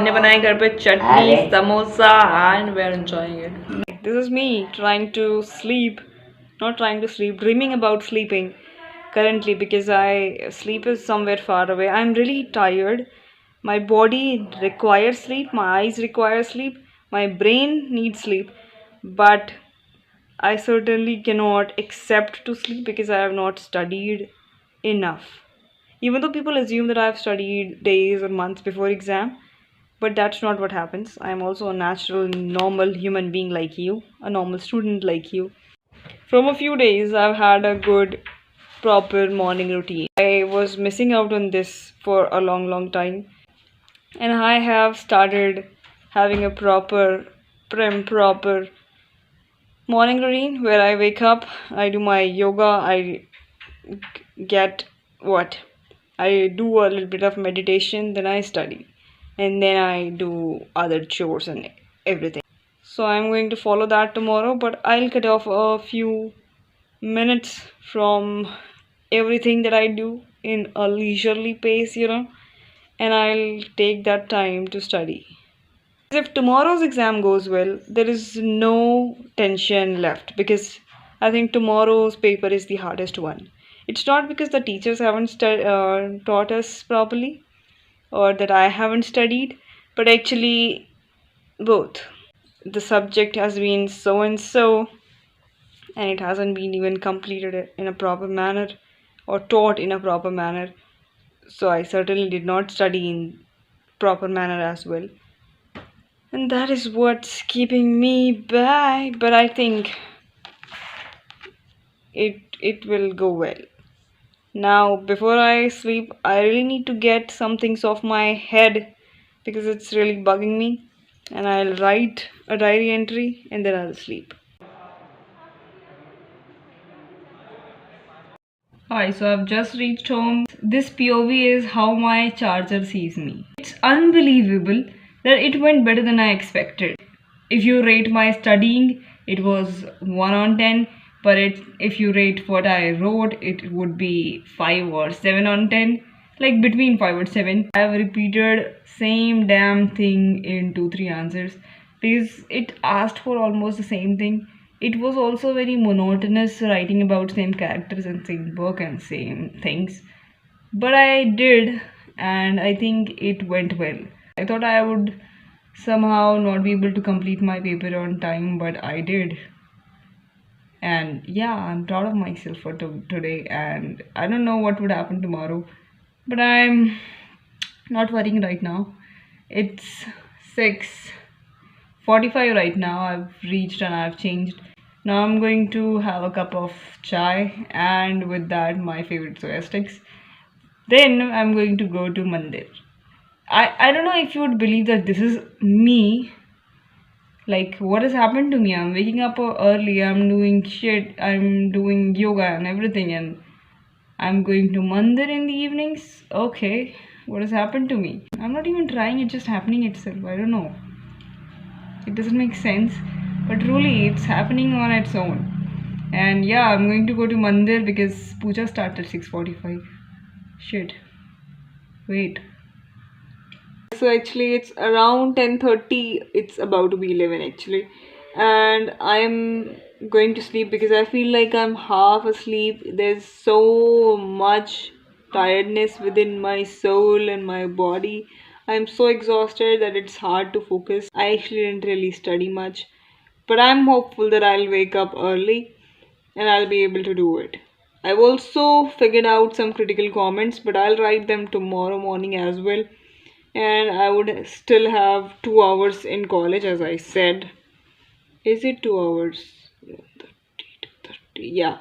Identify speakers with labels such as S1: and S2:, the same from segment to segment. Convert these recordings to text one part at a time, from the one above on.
S1: ने बनाई घर पे चटनी samosa and we're enjoying it. This is me trying to sleep, not trying to sleep, dreaming about sleeping currently because I sleep is somewhere far away. I'm really tired. My body requires sleep, my eyes require sleep, my brain needs sleep, but I certainly cannot accept to sleep because I have not studied enough. Even though people assume that I have studied days or months before exam, but that's not what happens. I am also a natural, normal human being like you, a normal student like you. From a few days, I've had a good, proper morning routine. I was missing out on this for a long, long time, and I have started having a proper morning routine where I wake up, I do my yoga, I get what? I do a little bit of meditation, then I study, and then I do other chores and everything. So I'm going to follow that tomorrow, but I'll cut off a few minutes from everything that I do in a leisurely pace, and I'll take that time to study. If tomorrow's exam goes well, there is no tension left because I think tomorrow's paper is the hardest one. It's not because the teachers haven't taught us properly or that I haven't studied, but actually both. The subject has been so and so, and it hasn't been even completed in a proper manner or taught in a proper manner. So I certainly did not study in proper manner as well. And that is what's keeping me back, but I think it will go well. Now, before I sleep, I really need to get some things off my head because it's really bugging me. And I'll write a diary entry and then I'll sleep. Hi, so I've just reached home. This POV is how my charger sees me. It's unbelievable that it went better than I expected. If you rate my studying, it was 1 on 10, but if you rate what I wrote, it would be 5 or 7 on 10, like between 5 or 7. I have repeated same damn thing in 2-3 answers because it asked for almost the same thing. It was also very monotonous writing about same characters and same book and same things. But I did, and I think it went well. I thought I would somehow not be able to complete my paper on time, but I did. And yeah, I'm proud of myself for today, and I don't know what would happen tomorrow, but I'm not worrying right now. It's 6:45 right now. I've reached and I've changed. Now I'm going to have a cup of chai and with that my favorite soya sticks. Then I'm going to go to Mandir. I don't know if you would believe that this is me. Like what has happened to me? I'm waking up early, I'm doing shit, I'm doing yoga and everything, and I'm going to Mandir in the evenings. Okay, what has happened to me? I'm not even trying, it's just happening itself. I don't know. It doesn't make sense, but truly it's happening on its own. And yeah, I'm going to go to Mandir because puja starts at 6:45. Shit. Wait. So actually it's around 10:30. It's about to be 11 actually. And I'm going to sleep because I feel like I'm half asleep. There's so much tiredness within my soul and my body. I'm so exhausted that it's hard to focus. I actually didn't really study much, but I'm hopeful that I'll wake up early and I'll be able to do it. I've also figured out some critical comments, but I'll write them tomorrow morning as well. And I would still have 2 hours in college, as I said. Is it 2 hours? 30. Yeah,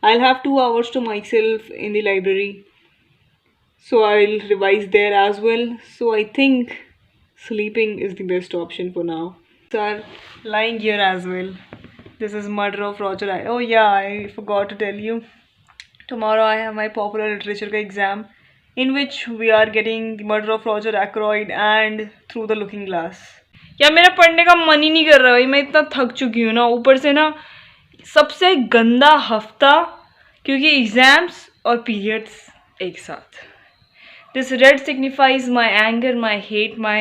S1: I'll have 2 hours to myself in the library, so I'll revise there as well. So I think sleeping is the best option for now. So I'm lying here as well. This is Murder of Roger. Oh yeah, I forgot to tell you. Tomorrow I have my popular literature exam, in which we are getting the Murder of Roger Ackroyd and Through the Looking Glass. यार मेरा पढ़ने का मन ही नहीं कर रहा भाई, मैं इतना थक चुकी हूँ ना, ऊपर से ना सबसे गंदा हफ्ता क्योंकि एग्जाम्स और पीरियड्स एक साथ. This red signifies my anger, my hate, my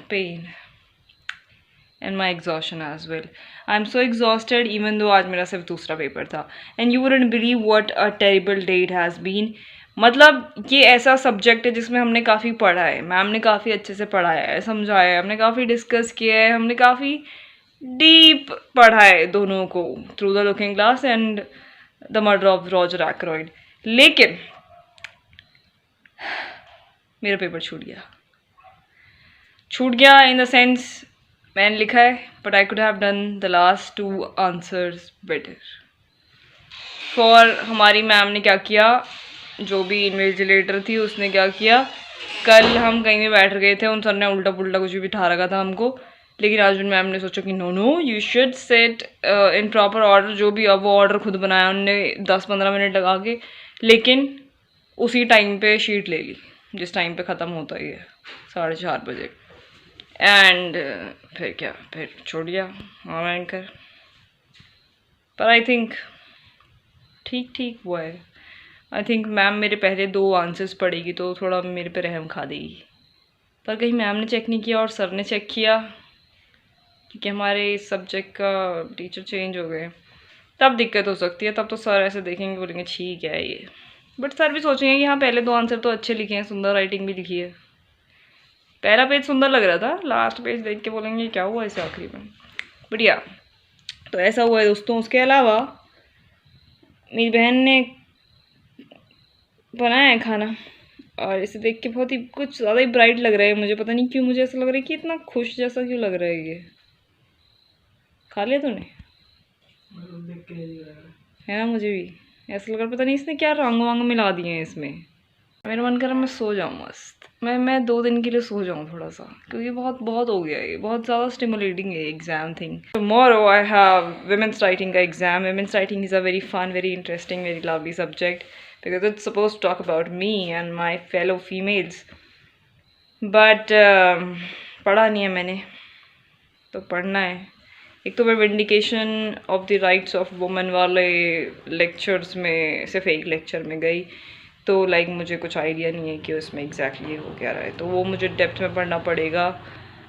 S1: pain and my exhaustion as well. I'm so exhausted even though आज मेरा सिर्फ दूसरा पेपर था. And you wouldn't believe what a terrible day it has been. मतलब ये ऐसा subject है जिसमें हमने काफ़ी पढ़ा है, मैम ने काफ़ी अच्छे से पढ़ाया है, समझाया है, हमने काफ़ी डिस्कस किया है, हमने काफ़ी डीप पढ़ा है दोनों को through the looking glass and the murder of Roger Ackroyd. लेकिन मेरा पेपर छूट गया इन द सेंस मैंने लिखा है but I could have done the last 2 answers better. For हमारी मैम ने क्या किया, जो भी इन्विजिलेटर थी उसने क्या किया, कल हम कहीं में बैठ गए थे, उन सर ने उल्टा पुल्टा कुछ भी बिठा रखा था हमको, लेकिन आज मैम ने सोचा कि no you should set in proper order. जो भी अब वो ऑर्डर खुद बनाया उनने 10-15 मिनट लगा के, लेकिन उसी टाइम पे शीट ले ली जिस टाइम पे ख़त्म होता ही है 4:30 बजे. एंड फिर छोड़ दिया ऑनलाइन कर. पर आई थिंक ठीक हुआ है. आई थिंक मैम मेरे पहले 2 आंसर्स पढ़ेगी तो थोड़ा मेरे पे रहम खा देगी. पर कहीं मैम ने चेक नहीं किया और सर ने चेक किया, क्योंकि हमारे इस सब्जेक्ट का टीचर चेंज हो गए, तब दिक्कत हो सकती है. तब तो सर ऐसे देखेंगे, बोलेंगे ठीक है ये, बट सर भी सोचेंगे कि हाँ पहले 2 आंसर तो अच्छे लिखे हैं, सुंदर राइटिंग भी लिखी है. पहला पेज सुंदर लग रहा था, लास्ट पेज देख के बोलेंगे क्या हुआ इसे आखिरी में. बढ़िया, तो ऐसा हुआ है दोस्तों. उसके अलावा मेरी बहन ने बनाया है खाना और इसे देख के बहुत ही कुछ ज़्यादा ही ब्राइट लग रहा है. मुझे पता नहीं क्यों, मुझे ऐसा लग रहा है कि इतना खुश जैसा क्यों लग रहा है. ये खा लिया तूने? है ना, मुझे भी ऐसा लग रहा, पता नहीं इसने क्या रंग वांग मिला दिए हैं इसमें. मेरा मन कर रहा मैं सो जाऊँ मस्त. मैं 2 दिन के लिए सो जाऊँ थोड़ा सा, क्योंकि बहुत हो गया है, ये बहुत ज़्यादा स्टिमुलेटिंग है exam thing. Tomorrow I have women's writing का exam. Women's writing is a very fun, very interesting, very lovely subject because it's supposed to talk about me and my fellow females. But पढ़ा नहीं है मैंने, तो पढ़ना है. एक तो मैं vindication of the rights of women वाले लेक्चर्स में सिर्फ एक लेक्चर में गई, तो लाइक मुझे कुछ आइडिया नहीं है कि उसमें एग्जैक्टली हो क्या रहा है, तो वो मुझे डेप्थ में पढ़ना पड़ेगा.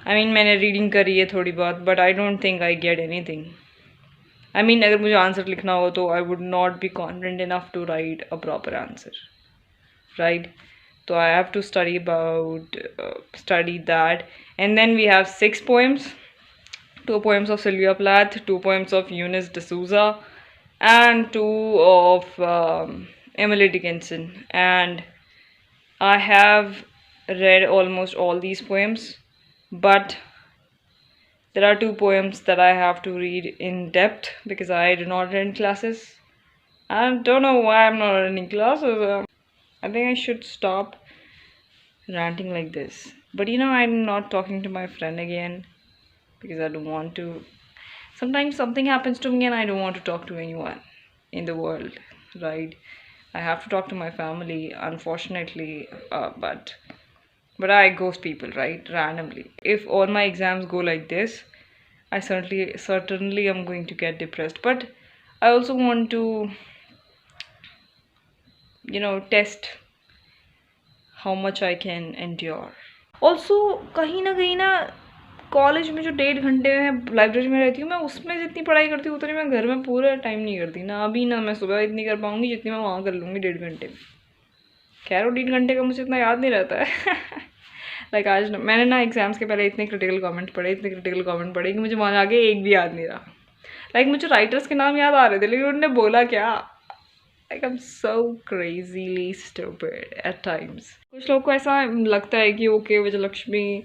S1: आई मीन मैंने रीडिंग करी है थोड़ी बहुत, but I don't think I get anything. I mean, अगर मुझे आंसर लिखना हो तो I would not be confident enough to write a proper answer, right? So I have to study that, and then we have 6 poems, 2 poems of Sylvia Plath, 2 poems of Eunice D'Souza, and 2 of Emily Dickinson. And I have read almost all these poems, but there are 2 poems that I have to read in depth because I do not attend classes. I don't know why I'm not attending classes. I think I should stop ranting like this. But you know, I'm not talking to my friend again because I don't want to. Sometimes something happens to me and I don't want to talk to anyone in the world, right? I have to talk to my family, unfortunately, but I ghost people, right? Randomly. If all my exams go like this, I certainly am going to get depressed. But I also want to, test how much I can endure. Also, कहीं ना college में जो 1.5 घंटे में library में रहती हूँ, मैं उसमें जितनी पढ़ाई करती हूँ उतनी मैं घर में पूरा टाइम नहीं करती. ना अभी ना मैं सुबह इतनी कर पाऊँगी जितनी मैं वहाँ कर लूँगी 1.5 घंटे में. खैर वो 1.5 घंटे का मुझे इतना याद नहीं रहता है. लाइक आज मैंने ना एग्जाम्स के पहले इतने क्रिटिकल कमेंट पढ़े कि मुझे वहाँ आगे एक भी याद नहीं रहा. लाइक मुझे राइटर्स के नाम याद आ रहे थे, लेकिन उन्होंने बोला क्या. Like I am so crazily stupid at times. कुछ लोग को ऐसा लगता है कि ओके विजयलक्ष्मी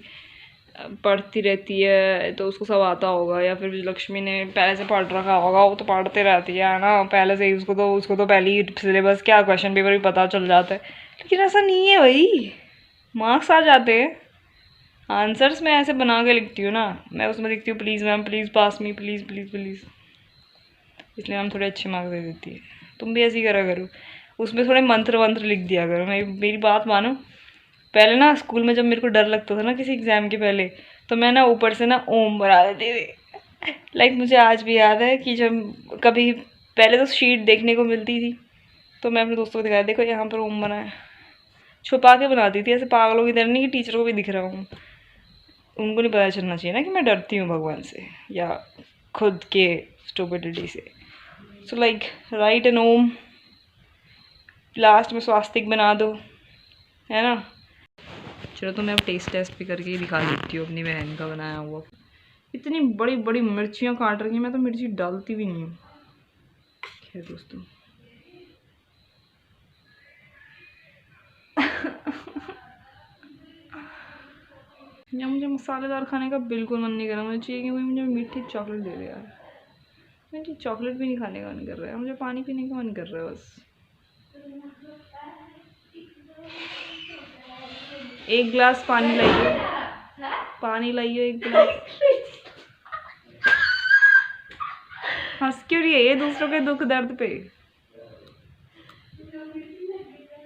S1: पढ़ती रहती है तो उसको सब आता होगा, या फिर विजयलक्ष्मी ने पहले से पढ़ रखा होगा, वो तो पढ़ते रहती है ना पहले से ही, उसको तो पहले ही सिलेबस क्या क्वेश्चन पेपर भी पता चल जाता है. लेकिन ऐसा नहीं है भाई, मार्क्स आ जाते हैं. आंसर्स मैं ऐसे बना के लिखती हूँ ना, मैं उसमें लिखती हूँ please ma'am please pass me please please please, इसलिए मैम थोड़े अच्छे मार्क्स दे देती है. तुम भी ऐसे ही करा करो, उसमें थोड़े मंत्र वंत्र लिख दिया करो. मेरी बात मानो, पहले ना स्कूल में जब मेरे को डर लगता था ना किसी एग्ज़ाम के पहले, तो मैं ना ऊपर से ना ओम बना देती थी. लाइक मुझे आज भी याद है कि जब कभी पहले तो शीट देखने को मिलती थी, तो मैं अपने दोस्तों को दिखाया, देखो यहाँ पर ओम बना है, छुपा के बनाती थी ऐसे पागलों की तरह, नहीं कि टीचर को भी दिख रहा हूँ. उनको नहीं पता चलना चाहिए ना कि मैं डरती हूँ भगवान से या खुद के स्टुपिडिटी से। सो लाइक राइट एन ओम, लास्ट में स्वास्तिक बना दो, है ना। चलो तो मैं अब टेस्ट टेस्ट भी करके ही दिखा देती हूँ अपनी बहन का बनाया हुआ। इतनी बड़ी बड़ी मिर्चियाँ काट रही हैं, मैं तो मिर्ची डालती भी नहीं हूँ। खैर दोस्तों या मुझे मसालेदार खाने का बिल्कुल मन नहीं कर रहा। मुझे चाहिए कि कोई मुझे मीठी चॉकलेट दे दे यार। मुझे चॉकलेट भी नहीं खाने का मन कर रहा है, मुझे पानी पीने का मन कर रहा है बस। एक गिलास पानी लाइए, पानी लाइए एक गिलास। हंस क्यों रही है ये दूसरों के दुख दर्द पे?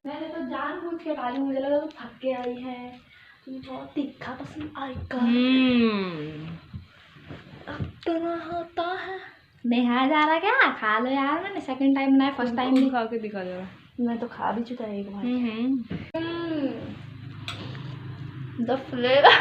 S2: मैंने तो जानबूझ के डाली, मुझे लगा तो थक के आई है, तुम बहुत तीखा पसंद आएगा। अब तो ना होता है। नेहा जा रहा क्या? खा लो यार, मैंने सेकंड टाइम बनाया, फर्स्ट टाइम नहीं।
S1: खा के दिखा जरा।
S2: मैं तो खा भी चुका है एक बार। The flavour.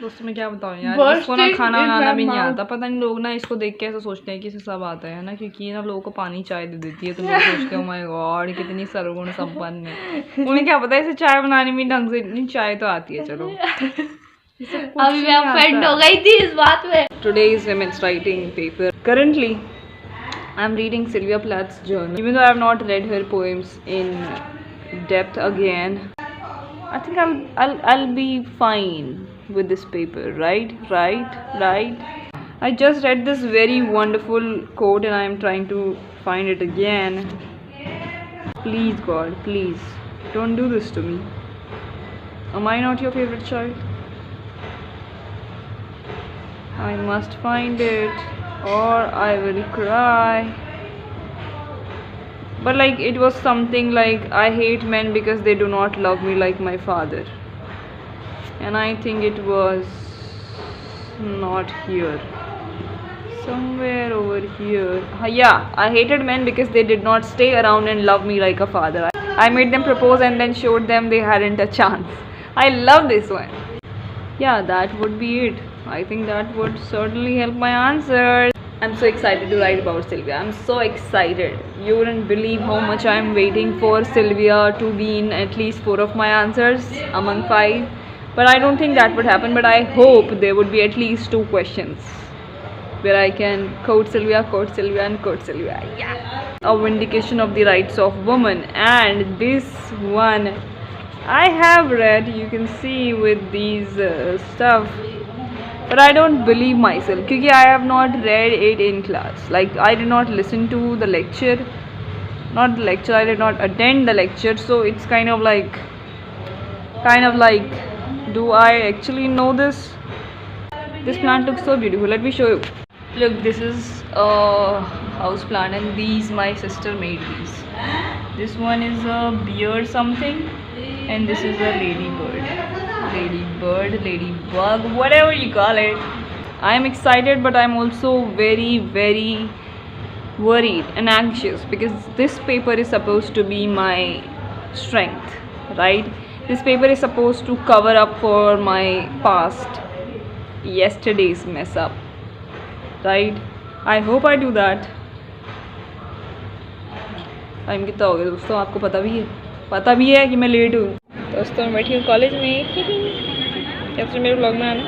S1: दोस्तों मैं क्या बताऊँ यार, इसको ना खाना बनाना भी नहीं आता। पता नहीं लोग ना इसको देख के ऐसा सोचते हैं कि इसे सब आता है ना, क्योंकि ये ना लोगों को पानी चाय दे देती है तो लोग सोचते हैं माय गॉड कितनी सर्वगुण संपन्न है। उन्हें क्या पता इसे चाय बनाने में ढंग से नहीं, चाय तो आती है चलो।
S2: अभी मैं ऑफेंड हो गई थी इस बात में।
S1: Today's women's writing paper. Currently, I'm reading Sylvia Plath's journal. Even though I have not read her poems in depth again, I think I'll be fine with this paper. Right. I just read this very wonderful quote and I am trying to find it again. Please God, please don't do this to me. Am I not your favorite child? I must find it or I will cry. But like it was something like I hate men because they do not love me like my father. And I think it was not here. Somewhere over here. Yeah, I hated men because they did not stay around and love me like a father. I made them propose and then showed them they hadn't a chance. I love this one. Yeah, that would be it. I think that would certainly help my answer. I'm so excited to write about Sylvia. I'm so excited. You wouldn't believe how much I'm waiting for Sylvia to be in at least 4 of my answers among 5. But I don't think that would happen. But I hope there would be at least 2 questions where I can quote Sylvia and quote Sylvia. Yeah. A vindication of the rights of women. And this one I have read, you can see with these stuff, but I don't believe myself because I have not read it in class. Like I did not listen to the lecture, I did not attend the lecture, so it's kind of like, do I actually know this? This plant looks so beautiful. Let me show you. Look, this is a house plant and these my sister made these. This one is a beard something and this is a ladybug, whatever you call it. I am excited but I am also very worried and anxious because this paper is supposed to be my strength, right? This paper is supposed to cover up for my past, yesterday's mess up, right? I hope I do that. Time कितना हो गया दोस्तों, आपको पता भी है कि मैं लेट हूँ। दोस्तों मैं बैठी हूँ कॉलेज में। कैसे मेरे ब्लॉग में आना।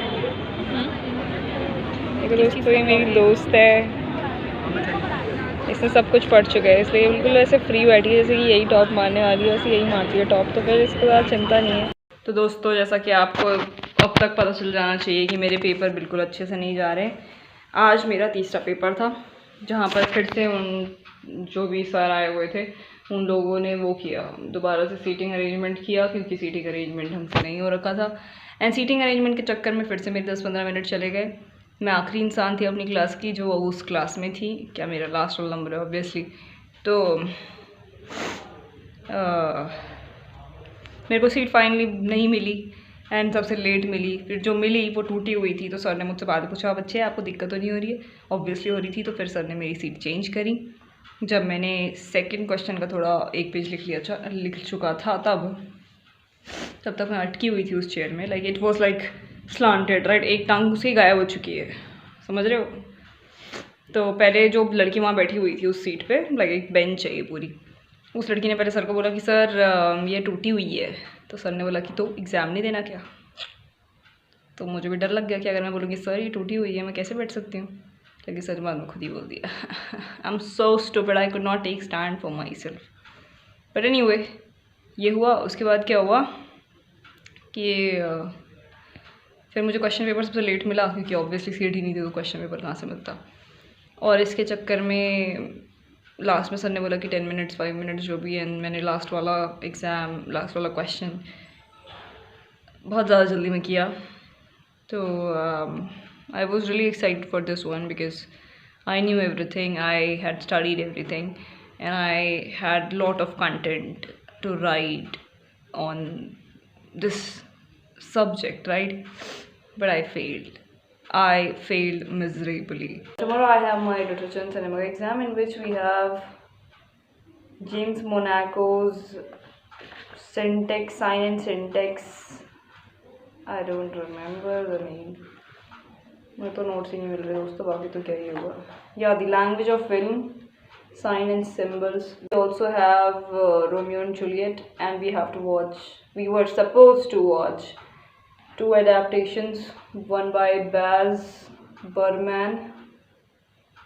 S1: देखो दोस्तों ये मेरी दोस्त है, इसने सब कुछ पढ़ चुका है इसलिए बिल्कुल ऐसे फ्री बैठी है जैसे कि यही टॉप मारने वाली है, वैसे यही मारती है टॉप, तो फिर इसके बाद चिंता नहीं है। तो दोस्तों जैसा कि आपको अब तक पता चल जाना चाहिए कि मेरे पेपर बिल्कुल अच्छे से नहीं जा रहे। आज मेरा तीसरा पेपर था जहाँ पर फिर से उन जो भी सर आए हुए थे उन लोगों ने वो किया, दोबारा से सीटिंग अरेंजमेंट किया क्योंकि सीटिंग अरेंजमेंट ढंग से नहीं हो रखा था। एंड सीटिंग अरेंजमेंट के चक्कर में फिर से मेरे 10-15 मिनट चले गए। मैं आखिरी इंसान थी अपनी क्लास की जो उस क्लास में थी, क्या मेरा लास्ट रोल नंबर है ऑब्वियसली, तो मेरे को सीट फाइनली नहीं मिली एंड सबसे लेट मिली। फिर जो मिली वो टूटी हुई थी, तो सर ने मुझसे बाद पूछा बच्चे आपको दिक्कत तो नहीं हो रही है? ऑब्वियसली हो रही थी। तो फिर सर ने मेरी सीट चेंज करी। जब मैंने सेकंड क्वेश्चन का थोड़ा एक पेज लिख चुका था तब तब तक मैं अटकी हुई थी उस चेयर में, like it was like slanted right, एक टांग उसकी गायब हो चुकी है, समझ रहे हो। तो पहले जो लड़की वहाँ बैठी हुई थी उस सीट पे, लाइक एक बेंच है ये पूरी, उस लड़की ने पहले सर को बोला कि सर ये टूटी हुई है। तो सर ने बोला कि तो एग्ज़ाम नहीं देना क्या। तो मुझे भी डर लग गया कि अगर मैं बोलूँगी सर ये टूटी हुई है मैं कैसे बैठ सकती हूँ, लेकिन सर बाद में खुद ही बोल दिया। I am so stupid, I could not take stand for myself. But anyway ये हुआ। उसके बाद क्या हुआ कि फिर मुझे क्वेश्चन पेपर सबसे लेट मिला, क्योंकि ऑब्वियसली सीट ही नहीं थी तो क्वेश्चन पेपर कहाँ से मिलता। और इसके चक्कर में लास्ट में सर ने बोला कि 10 मिनट्स 5 मिनट्स जो भी है, मैंने लास्ट वाला क्वेश्चन बहुत ज़्यादा जल्दी में किया। तो I was really excited for this one because I knew everything, I had studied everything and I had lot of content to write on this subject, right? But I failed miserably. Tomorrow I have my literature and cinema exam, in which we have James Monaco's syntax, sign and syntax. I don't remember the name. मैं तो notes ही नहीं मिल रहे दोस्तों, बाकी तो क्या ही होगा। Yeah, the language of film, sign and symbols. We also have Romeo and Juliet, and we were supposed to watch 2 adaptations, one by Baz Luhrmann,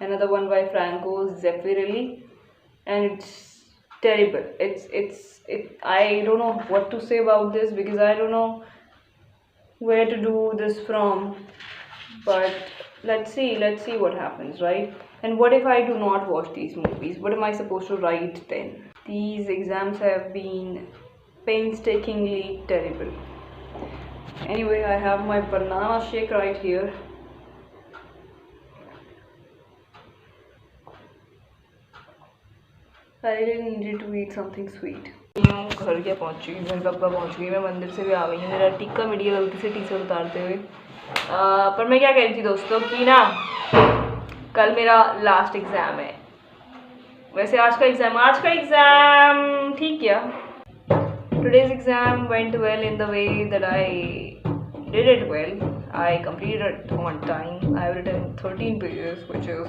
S1: another one by Franco Zeffirelli, and it's terrible. I don't know what to say about this because I don't know where to do this from, but let's see what happens, right? And what if I do not watch these movies? What am I supposed to write then? These exams have been painstakingly terrible. Anyway, I have my banana shake right here. I really needed to eat something sweet. घर क्या पहुँच चुकी, घर कब पहुँच गई, मैं मंदिर से भी आ गई हूँ। मेरा टिक्का मिट गया गलती से टी-शर्ट उतारते हुए। पर मैं क्या कह रही थी दोस्तों कि ना, कल मेरा लास्ट एग्ज़ाम है। वैसे आज का एग्ज़ाम ठीक किया। Today's exam went well in the way that I did it well. I completed it on time. I have written 13 pages, which is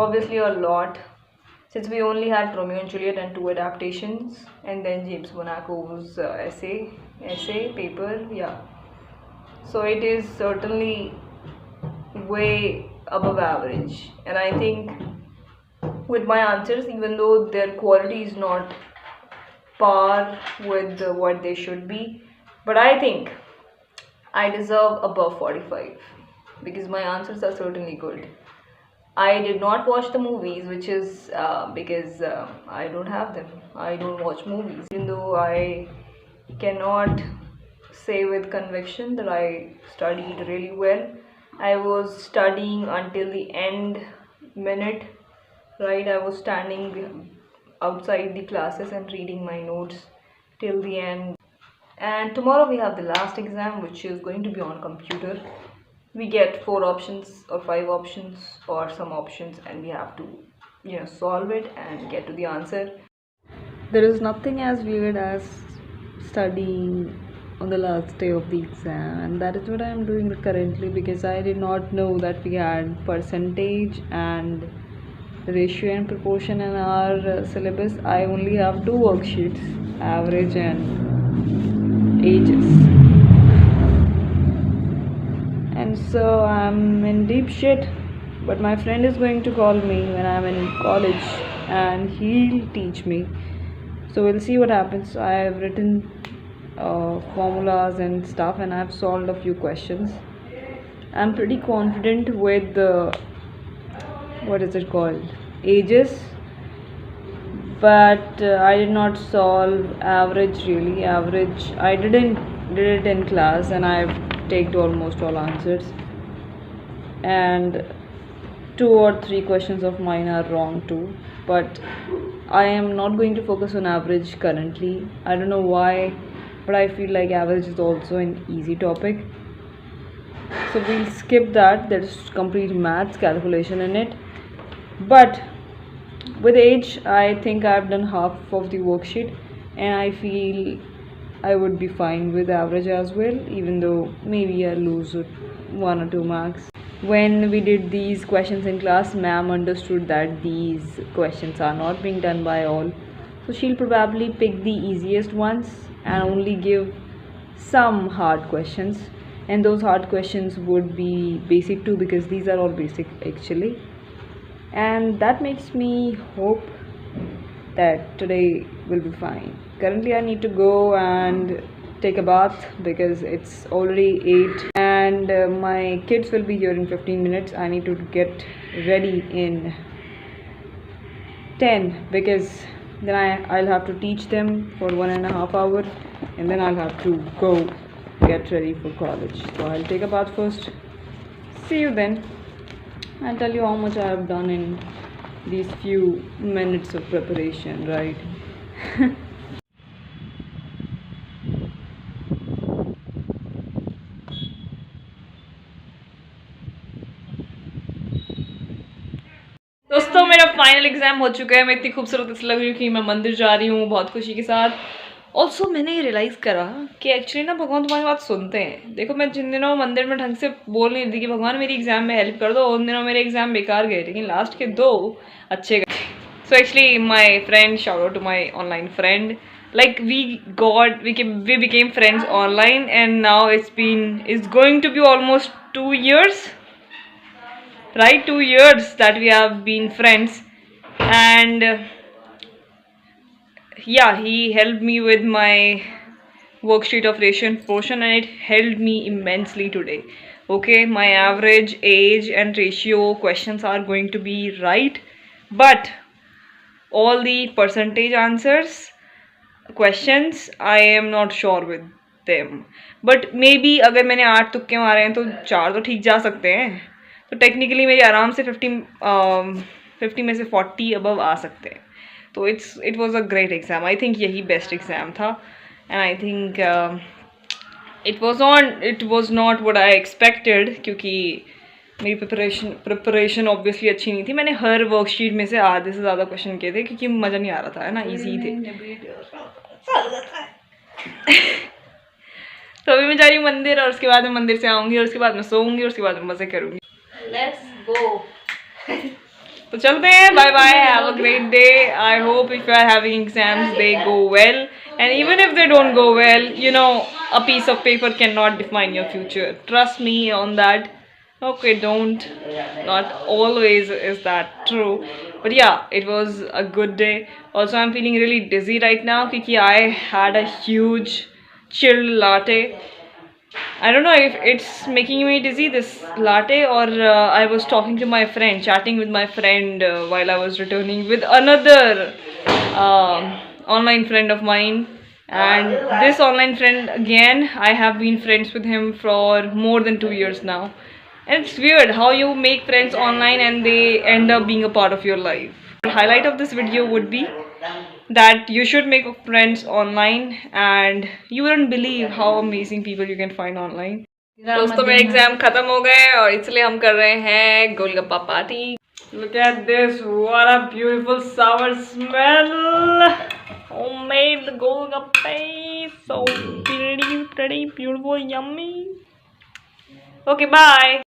S1: obviously a lot, since we only had Romeo and Juliet and 2 adaptations, and then James Monaco's essay paper. Yeah, so it is certainly way above average, and I think with my answers, even though their quality is not par with what they should be, but I think I deserve above 45 because my answers are certainly good. I did not watch the movies, which is because I don't have them. I don't watch movies, even though I cannot say with conviction that I studied really well. I was studying until the end minute, right? I was standing outside the classes and reading my notes till the end. And tomorrow we have the last exam, which is going to be on computer. We get 4 options or 5 options or some options, and we have to solve it and get to the answer. There is nothing as weird as studying on the last day of the exam, and that is what I am doing currently, because I did not know that we had percentage and ratio and proportion in our syllabus. I only have 2 worksheets, average and ages, and so I'm in deep shit. But my friend is going to call me when I'm in college and he'll teach me, so we'll see what happens. I have written formulas and stuff, and I've solved a few questions. I'm pretty confident with the ages, but I did not solve average. Really, average I did it in class, and I've taken almost all answers, and 2 or 3 questions of mine are wrong too. But I am not going to focus on average currently. I don't know why, but I feel like average is also an easy topic, so we'll skip that. There's complete maths calculation in it. But with age, I think I've done half of the worksheet, and I feel I would be fine with average as well, even though maybe I lose it 1 or 2 marks. When we did these questions in class, ma'am understood that these questions are not being done by all. So she'll probably pick the easiest ones and only give some hard questions. And those hard questions would be basic too, because these are all basic actually. And that makes me hope that today will be fine. Currently, I need to go and take a bath because it's already 8 and my kids will be here in 15 minutes. I need to get ready in 10 because then I'll have to teach them for 1.5 hours and then I'll have to go get ready for college. So I'll take a bath first. See you then. I'll tell you how much I have done in these few minutes of preparation, right? दोस्तों मेरा final exam हो चुका है. मैं इतनी खूबसूरत इसलिए लग रही हूँ कि मैं मंदिर जा रही हूँ बहुत खुशी के साथ. ऑल्सो मैंने ये रियलाइज़ करा कि एक्चुअली ना भगवान तुम्हारी बात सुनते हैं. देखो मैं जिन दिनों मंदिर में ढंग से बोल नहीं रही कि भगवान मेरी एग्जाम में हेल्प कर दो, उन दिनों मेरे एग्जाम बेकार गए, लेकिन लास्ट के 2 अच्छे गए. So actually my friend, shout out to my online friend, like we became friends online and now it's going to be almost 2 years, right? 2 years that we have been friends. And yeah, he helped me with my worksheet of ratio and proportion and it helped me immensely today. Okay, my average, age and ratio questions are going to be right, but all the percentage answers questions I am not sure with them. But maybe अगर मैंने 8 तुक्के मारे हैं तो 4 तो ठीक जा सकते हैं. तो टेक्निकली मेरी आराम से 50 में से 40 अबव आ सकते हैं. तो it was a great exam. I think यही बेस्ट एग्ज़ाम था. And I think it was not what I expected, क्योंकि मेरी प्रिपरेशन ऑब्वियसली अच्छी नहीं थी. मैंने हर वर्कशीट में से आधे से ज़्यादा क्वेश्चन किए थे क्योंकि मज़ा नहीं आ रहा था, है ना, ईजी थे. तो अभी मैं जा रही हूँ मंदिर और उसके बाद मैं मंदिर से आऊँगी और उसके बाद मैं सोऊंगी और उसके बाद मैं मज़े करूँगी.
S2: Let's go.
S1: तो चलते हैं. Bye bye. Have a great day. I hope if you are having exams they go well, and even if they don't go well, you know, a piece of paper cannot define your future. Trust me on that. Okay, not always is that true, but yeah, it was a good day. Also, I'm feeling really dizzy right now because I had a huge chilled latte. I don't know if it's making me dizzy, this latte, or I was talking to my friend, chatting with my friend while I was returning with another online friend of mine. And this online friend, again, I have been friends with him for more than 2 years now. And it's weird how you make friends online and they end up being a part of your life. The highlight of this video would be that you should make friends online and you wouldn't believe how amazing people you can find online. दोस्तों मेरे exam खत्म हो गए और इसलिए हम कर रहे हैं golgappa party. Look at this, what a beautiful sour smell. Homemade golgappe, so pretty, beautiful, yummy. Okay, bye.